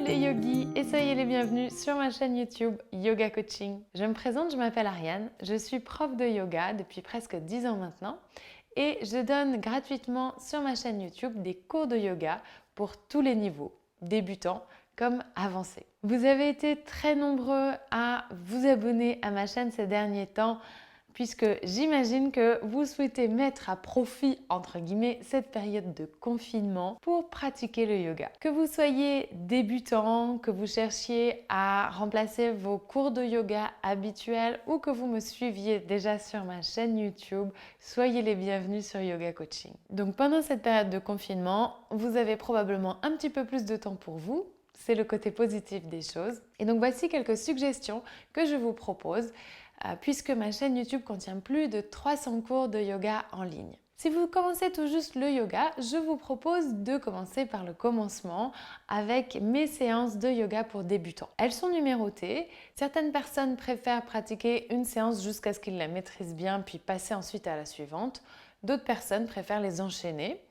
les yogis et soyez les bienvenus sur ma chaîne YouTube Yoga Coaching. Je me présente, je m'appelle Ariane, je suis prof de yoga depuis presque 10 ans maintenant et je donne gratuitement sur ma chaîne YouTube des cours de yoga pour tous les niveaux, débutants comme avancés. Vous avez été très nombreux à vous abonner à ma chaîne ces derniers temps puisque j'imagine que vous souhaitez mettre à profit, entre guillemets, cette période de confinement pour pratiquer le yoga. Que vous soyez débutant, que vous cherchiez à remplacer vos cours de yoga habituels ou que vous me suiviez déjà sur ma chaîne YouTube, soyez les bienvenus sur Yoga Coaching. Donc pendant cette période de confinement, vous avez probablement un petit peu plus de temps pour vous. C'est le côté positif des choses. Et donc voici quelques suggestions que je vous propose puisque ma chaîne YouTube contient plus de 300 cours de yoga en ligne. Si vous commencez tout juste le yoga, je vous propose de commencer par le commencement avec mes séances de yoga pour débutants. Elles sont numérotées. Certaines personnes préfèrent pratiquer une séance jusqu'à ce qu'ils la maîtrisent bien puis passer ensuite à la suivante. D'autres personnes préfèrent les enchaîner.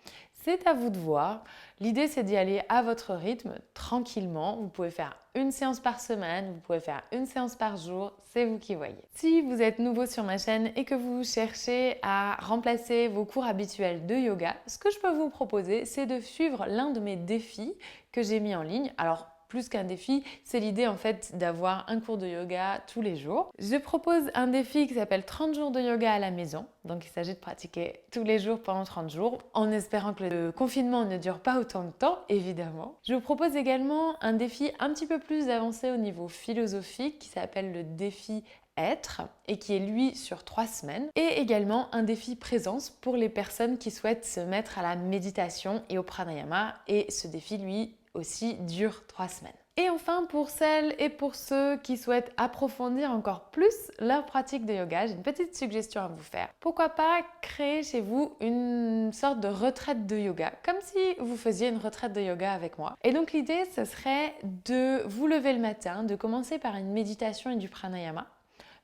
C'est à vous de voir. L'idée, c'est d'y aller à votre rythme, tranquillement. Vous pouvez faire une séance par semaine, vous pouvez faire une séance par jour, c'est vous qui voyez. Si vous êtes nouveau sur ma chaîne et que vous cherchez à remplacer vos cours habituels de yoga, ce que je peux vous proposer, c'est de suivre l'un de mes défis que j'ai mis en ligne. Alors, plus qu'un défi, c'est l'idée en fait d'avoir un cours de yoga tous les jours. Je propose un défi qui s'appelle 30 jours de yoga à la maison. Donc il s'agit de pratiquer tous les jours pendant 30 jours en espérant que le confinement ne dure pas autant de temps, évidemment. Je vous propose également un défi un petit peu plus avancé au niveau philosophique qui s'appelle le défi être et qui est lui sur 3 semaines et également un défi présence pour les personnes qui souhaitent se mettre à la méditation et au pranayama et ce défi lui aussi dure 3 semaines. Et enfin, pour celles et pour ceux qui souhaitent approfondir encore plus leur pratique de yoga, j'ai une petite suggestion à vous faire. Pourquoi pas créer chez vous une sorte de retraite de yoga, comme si vous faisiez une retraite de yoga avec moi. Et donc l'idée, ce serait de vous lever le matin, de commencer par une méditation et du pranayama.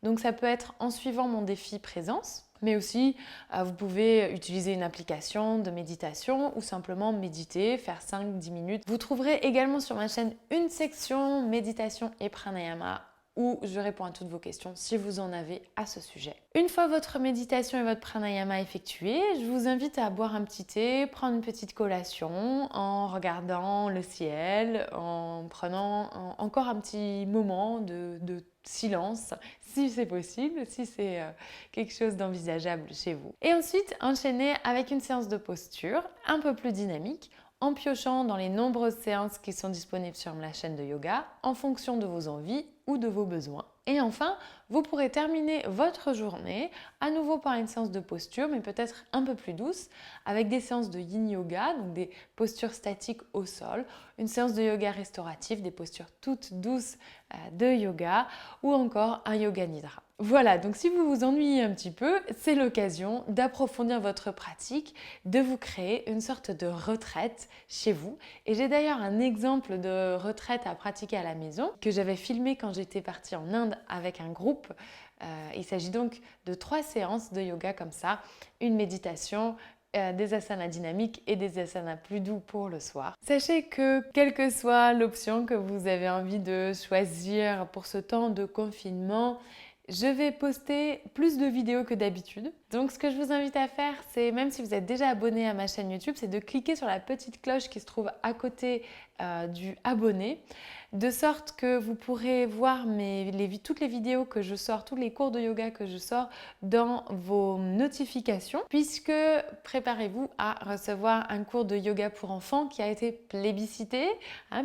Donc ça peut être en suivant mon défi présence, mais aussi vous pouvez utiliser une application de méditation ou simplement méditer, faire 5-10 minutes. Vous trouverez également sur ma chaîne une section méditation et pranayama où je réponds à toutes vos questions si vous en avez à ce sujet. Une fois votre méditation et votre pranayama effectués, je vous invite à boire un petit thé, prendre une petite collation en regardant le ciel, en prenant encore un petit moment de silence, si c'est possible, si c'est quelque chose d'envisageable chez vous. Et ensuite, enchaîner avec une séance de posture un peu plus dynamique en piochant dans les nombreuses séances qui sont disponibles sur la chaîne de yoga en fonction de vos envies ou de vos besoins. Et enfin, vous pourrez terminer votre journée à nouveau par une séance de posture, mais peut-être un peu plus douce, avec des séances de yin yoga, donc des postures statiques au sol, une séance de yoga restauratif, des postures toutes douces de yoga, ou encore un yoga nidra. Voilà, donc si vous vous ennuyez un petit peu, c'est l'occasion d'approfondir votre pratique, de vous créer une sorte de retraite chez vous. Et j'ai d'ailleurs un exemple de retraite à pratiquer à la maison que j'avais filmé quand j'étais partie en Inde avec un groupe. Il s'agit donc de 3 séances de yoga comme ça, une méditation, des asanas dynamiques et des asanas plus doux pour le soir. Sachez que quelle que soit l'option que vous avez envie de choisir pour ce temps de confinement, je vais poster plus de vidéos que d'habitude. Donc ce que je vous invite à faire, c'est même si vous êtes déjà abonné à ma chaîne YouTube, c'est de cliquer sur la petite cloche qui se trouve à côté du abonné, de sorte que vous pourrez voir toutes les vidéos que je sors, tous les cours de yoga que je sors dans vos notifications, puisque préparez-vous à recevoir un cours de yoga pour enfants qui a été plébiscité,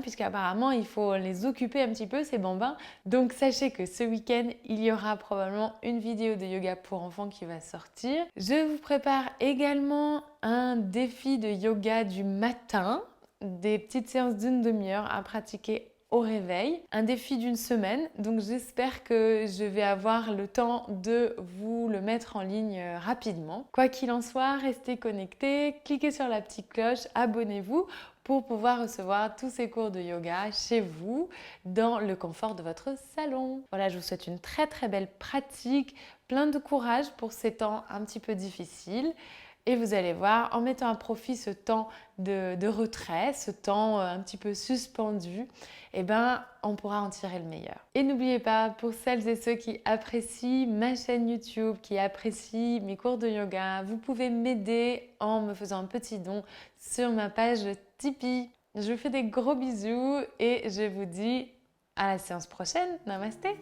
puisqu'apparemment il faut les occuper un petit peu ces bambins. Donc sachez que ce week-end, il y aura probablement une vidéo de yoga pour enfants qui va sortir. Je vous prépare également un défi de yoga du matin, des petites séances d'une demi-heure à pratiquer au réveil, un défi d'une semaine, donc j'espère que je vais avoir le temps de vous le mettre en ligne rapidement. Quoi qu'il en soit, restez connectés, cliquez sur la petite cloche, abonnez-vous pour pouvoir recevoir tous ces cours de yoga chez vous dans le confort de votre salon. Voilà, je vous souhaite une très très belle pratique, plein de courage pour ces temps un petit peu difficiles. Et vous allez voir, en mettant à profit ce temps de retrait, ce temps un petit peu suspendu, eh ben, on pourra en tirer le meilleur. Et n'oubliez pas, pour celles et ceux qui apprécient ma chaîne YouTube, qui apprécient mes cours de yoga, vous pouvez m'aider en me faisant un petit don sur ma page Tipeee. Je vous fais des gros bisous et je vous dis à la séance prochaine. Namasté!